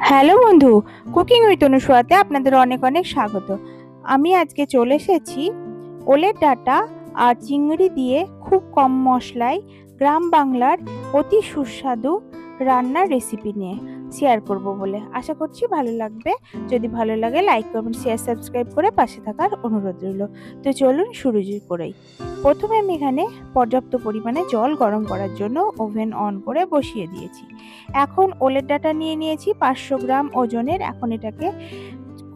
Hello বন্ধু, cooking with অনুসুয়াতে আপনাদের অনেক অনেক স্বাগত। আমি আজকে চলে এসেছি ওলের ডাঁটা আর চিংড়ি দিয়ে খুব কম মশলায় গ্রাম বাংলার অতি সুস্বাদু রান্নার রেসিপি নিয়ে শেয়ার করব বলে। আশা করছি ভালো লাগবে। যদি ভালো লাগে লাইক কমেন্ট শেয়ার সাবস্ক্রাইব করে পাশে থাকার অনুরোধ রইল। তো চলুন শুরু করেই। প্রথমে আমি এখানে পর্যাপ্ত পরিমাণে জল গরম করার জন্য ওভেন অন করে বসিয়ে দিয়েছি। এখন ওলের ডাঁটা নিয়ে নিয়েছি 500 গ্রাম ওজনের। এখন এটাকে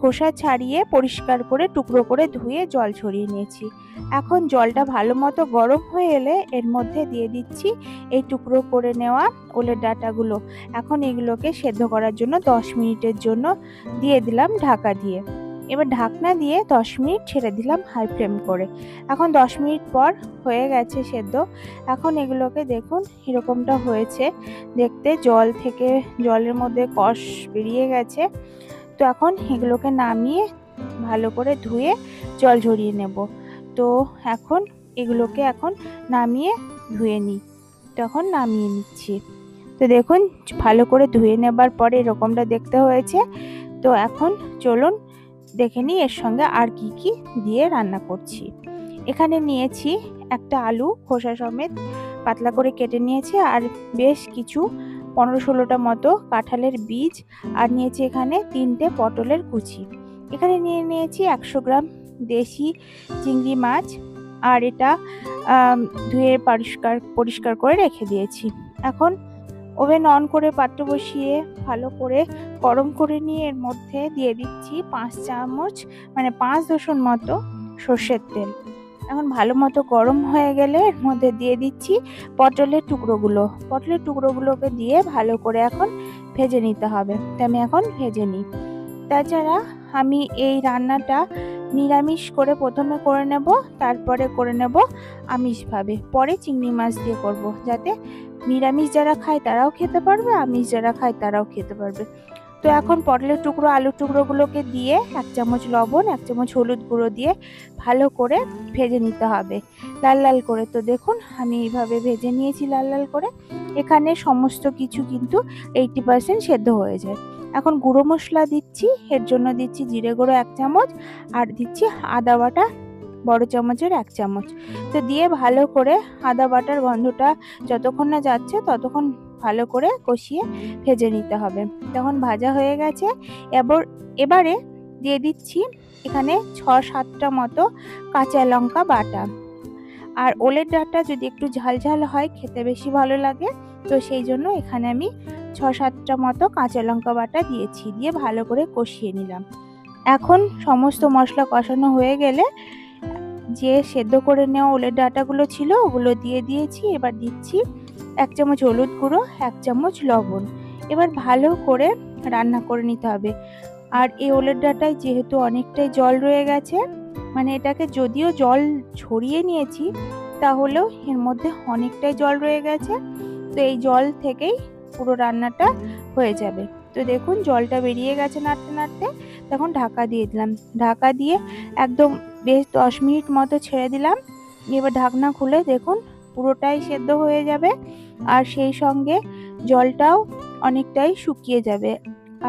খোসা ছাড়িয়ে পরিষ্কার করে টুকরো করে ধুয়ে জল ছড়িয়ে নিয়েছি। এখন জলটা ভালো মতো গরম হয়ে এলে এর মধ্যে দিয়ে দিচ্ছি এই টুকরো করে নেওয়া ওলের ডাঁটাগুলো। এখন এগুলোকে সেদ্ধ করার জন্য 10 মিনিটের জন্য দিয়ে দিলাম ঢাকা দিয়ে। এবার ঢাকনা দিয়ে 10 মিনিট ছেড়ে দিলাম হাই ফ্লেম করে। এখন 10 মিনিট পর হয়ে গেছে সেদ্ধ। এখন এগুলোকে দেখুন এরকমটা হয়েছে দেখতে, জল থেকে জলের মধ্যে কষ বেরিয়ে গেছে। তো এখন এগুলোকে নামিয়ে ভালো করে ধুয়ে জল ঝরিয়ে নেব। তো এখন এগুলোকে নামিয়ে ধুয়ে নিই। তখন নামিয়ে নিচ্ছি। তো দেখুন ভালো করে ধুয়ে নেবার পরে এরকমটা দেখতে হয়েছে। তো এখন চলুন দেখে নিই এর সঙ্গে আর কি কি দিয়ে রান্না করছি। এখানে নিয়েছি একটা আলু খোসা সমেত পাতলা করে কেটে নিয়েছি, আর বেশ কিছু 15-16টা মতো কাঁঠালের বীজ, আর নিয়েছি এখানে 3টে পটলের কুচি। এখানে নিয়ে নিয়েছি 100 গ্রাম দেশি চিংড়ি মাছ, আর এটা ধুয়ে পরিষ্কার করে রেখে দিয়েছি। এখন ওভেন অন করে পাত্র বসিয়ে ভালো করে গরম করে নিয়ে এর মধ্যে দিয়ে দিচ্ছি 5 চামচ মানে 5 দশন মতো সর্ষের তেল। এখন ভালো মতো গরম হয়ে গেলে এর মধ্যে দিয়ে দিচ্ছি পটলের টুকরোগুলোকে দিয়ে ভালো করে এখন ভেজে নিতে হবে। তো আমি এখন ভেজে নিই। তাছাড়া আমি এই রান্নাটা নিরামিষ করে প্রথমে করে নেব, তারপরে করে নেব আমিষভাবে, পরে চিংড়ি মাছ দিয়ে করব, যাতে নিরামিষ যারা খায় তারাও খেতে পারবে, আমিষ যারা খায় তারাও খেতে পারবে। তো এখন পটলের টুকরো আলুর টুকরোগুলোকে দিয়ে 1 চামচ লবণ 1 চামচ হলুদ গুঁড়ো দিয়ে ভালো করে ভেজে নিতে হবে লাল লাল করে। তো দেখুন আমি এইভাবে ভেজে নিয়েছি লাল লাল করে। এখানে সমস্ত কিছু কিন্তু 80% সেদ্ধ হয়ে যায়। এখন গুঁড়ো মশলা দিচ্ছি। এর জন্য দিচ্ছি জিরে গুঁড়ো 1 চামচ, আর দিচ্ছি আদা বাটা বড় চামচের 1 চামচ। তো দিয়ে ভালো করে আদা বাটার গন্ধটা যতক্ষণ না যাচ্ছে ততক্ষণ ভালো করে কষিয়ে ভেজে নিতে হবে। তখন ভাজা হয়ে গেছে। এবারে দিয়ে দিচ্ছি এখানে 6-7টা মতো কাঁচা লঙ্কা বাটা। আর ওলের ডাঁটা যদি একটু ঝাল ঝাল হয় খেতে বেশি ভালো লাগে, তো সেই জন্য এখানে আমি 6-7টা মতো কাঁচা লঙ্কা বাটা দিয়েছি, দিয়ে ভালো করে কষিয়ে নিলাম। এখন সমস্ত মশলা কষানো হয়ে গেলে যে সেদ্ধ করে নেওয়া ওলের ডাঁটাগুলো ছিল ওগুলো দিয়ে দিয়েছি। এবার দিচ্ছি 1 চামচ হলুদ গুঁড়ো 1 চামচ লবণ। এবার ভালো করে রান্না করে নিতে হবে। আর এই ওলের ডাঁটায় যেহেতু অনেকটাই জল রয়ে গেছে, মানে এটাকে যদিও জল ছড়িয়ে নিয়েছি তাহলেও এর মধ্যে অনেকটাই জল রয়ে গেছে। তো এই জল থেকেই পুরো রান্নাটা হয়ে যাবে। তো দেখুন জলটা বেরিয়ে গেছে নাড়তে নাড়তে। তখন ঢাকা দিয়ে দিলাম। ঢাকা দিয়ে একদম বেশ 10 মিনিট মতো ছেড়ে দিলাম। এবার ঢাকনা খুলে দেখুন পুরোটাই সেদ্ধ হয়ে যাবে, আর সেই সঙ্গে জলটাও অনেকটাই শুকিয়ে যাবে।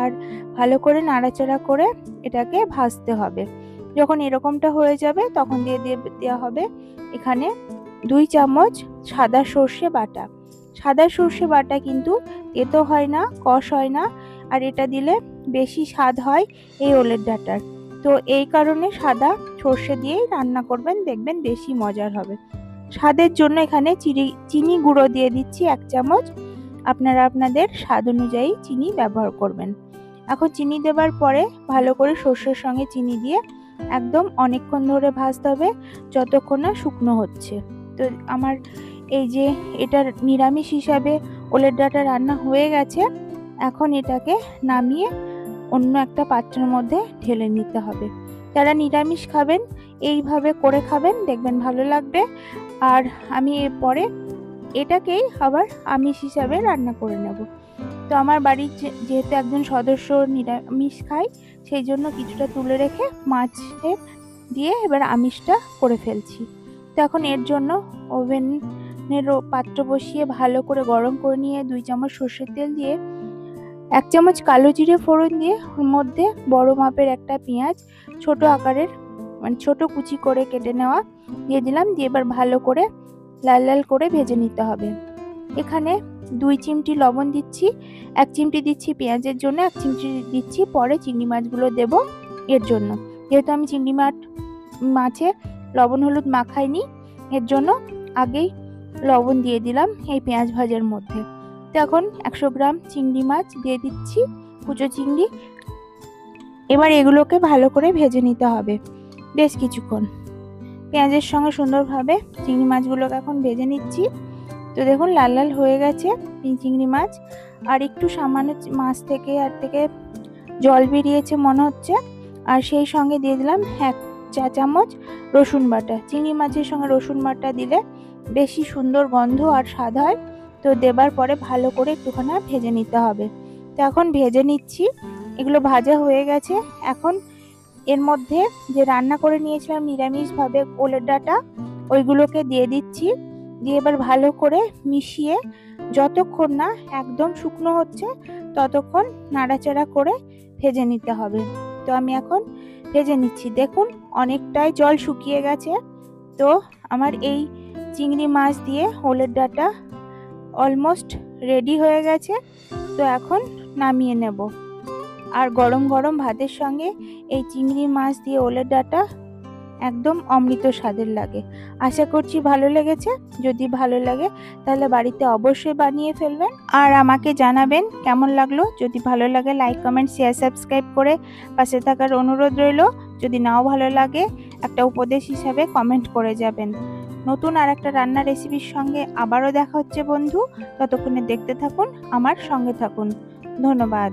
আর ভালো করে নাড়াচাড়া করে এটাকে ভাজতে হবে। যখন এরকমটা হয়ে যাবে তখন দেওয়া হবে এখানে 2 চামচ সাদা সর্ষে বাটা। সাদা সর্ষে বাটা কিন্তু তেতো হয় না, কষ হয় না, আর এটা দিলে বেশি স্বাদ হয় এই ওলের ডাঁটার। তো এই কারণে সাদা সর্ষে দিয়েই রান্না করবেন, দেখবেন বেশি মজার হবে। স্বাদের জন্য এখানে চিনি গুঁড়ো দিয়ে দিচ্ছি 1 চামচ। আপনারা আপনাদের স্বাদ অনুযায়ী চিনি ব্যবহার করবেন। এখন চিনি দেবার পরে ভালো করে সর্ষের সঙ্গে চিনি দিয়ে একদম অনেকক্ষণ ধরে ভাজতে হবে, যতক্ষণ না শুকনো হচ্ছে। তো আমার এই যে এটার নিরামিষ হিসাবে ওলের ডাঁটা রান্না হয়ে গেছে। এখন এটাকে নামিয়ে অন্য একটা পাত্রের মধ্যে ঢেলে নিতে হবে। যারা নিরামিষ খাবেন এইভাবে করে খাবেন, দেখবেন ভালো লাগবে। আর আমি এরপরে এটাকেই আবার আমিষ হিসাবে রান্না করে নেব। তো আমার বাড়ির যেহেতু একজন সদস্য নিরামিষ খায়, সেই জন্য কিছুটা তুলে রেখে মাছে দিয়ে এবার আমিষটা করে ফেলছি। তো এখন এর জন্য ওভেনের পাত্র বসিয়ে ভালো করে গরম করে নিয়ে 2 চামচ সর্ষের তেল দিয়ে 1 চামচ কালো জিরে ফোড়ন দিয়ে ওর মধ্যে বড় মাপের একটা পেঁয়াজ ছোট আকারের মানে ছোট কুচি করে কেটে নেওয়া দিয়ে দিলাম। দিয়ে এবার ভালো করে লাল লাল করে ভেজে নিতে হবে। এখানে 2 চিমটি লবণ দিচ্ছি, 1 চিমটি দিচ্ছি পেঁয়াজের জন্য, 1 চিমটি দিচ্ছি পরে চিংড়ি মাছগুলো দেব এর জন্য। যেহেতু আমি চিংড়ি মাছে লবণ হলুদ মাখাইনি, এর জন্য আগেই লবণ দিয়ে দিলাম এই পেঁয়াজ ভাজার মধ্যে। তো এখন 100 গ্রাম চিংড়ি মাছ দিয়ে দিচ্ছি, কুচো চিংড়ি। এবার এগুলোকে ভালো করে ভেজে নিতে হবে বেশ কিছুক্ষণ। পেঁয়াজের সঙ্গে সুন্দরভাবে চিংড়ি মাছগুলোকে এখন ভেজে নিচ্ছি। তো দেখুন লাল লাল হয়ে গেছে চিংড়ি মাছ, আর একটু সামান্য মাছ থেকে জল বেরিয়েছে মনে হচ্ছে। আর সেই সঙ্গে দিয়ে দিলাম 1 চা চামচ রসুন বাটা। চিংড়ি মাছের সঙ্গে রসুন বাটা দিলে বেশি সুন্দর গন্ধ আর স্বাদ হয়। তো দেবার পরে ভালো করে একটুখানি ভেজে নিতে হবে। তো এখন ভেজে নিচ্ছি, এগুলো ভাজা হয়ে গেছে। এখন এর মধ্যে যে রান্না করে নিয়েছিলাম নিরামিষভাবে ওলের ডাঁটা, ওইগুলোকে দিয়ে দিচ্ছি। দিয়ে এবার ভালো করে মিশিয়ে যতক্ষণ না একদম শুকনো হচ্ছে ততক্ষণ নাড়াচাড়া করে ভেজে নিতে হবে। তো আমি এখন ভেজে নিচ্ছি। দেখুন অনেকটাই জল শুকিয়ে গেছে। তো আমার এই চিংড়ি মাছ দিয়ে ওলের ডাঁটা অলমোস্ট রেডি হয়ে গেছে। তো এখন নামিয়ে নেব। আর গরম গরম ভাতের সঙ্গে এই চিংড়ি মাছ দিয়ে ওলের ডাঁটা একদম অমৃত স্বাদের লাগে। আশা করছি ভালো লেগেছে। যদি ভালো লাগে তাহলে বাড়িতে অবশ্যই বানিয়ে ফেলবেন আর আমাকে জানাবেন কেমন লাগলো। যদি ভালো লাগে লাইক কমেন্ট শেয়ার সাবস্ক্রাইব করে পাশে থাকার অনুরোধ রইল। যদি নাও ভালো লাগে একটা উপদেশ হিসাবে কমেন্ট করে যাবেন। নতুন আর একটা রান্নার রেসিপির সঙ্গে আবারও দেখা হচ্ছে বন্ধু। ততক্ষণে দেখতে থাকুন, আমার সঙ্গে থাকুন। ধন্যবাদ।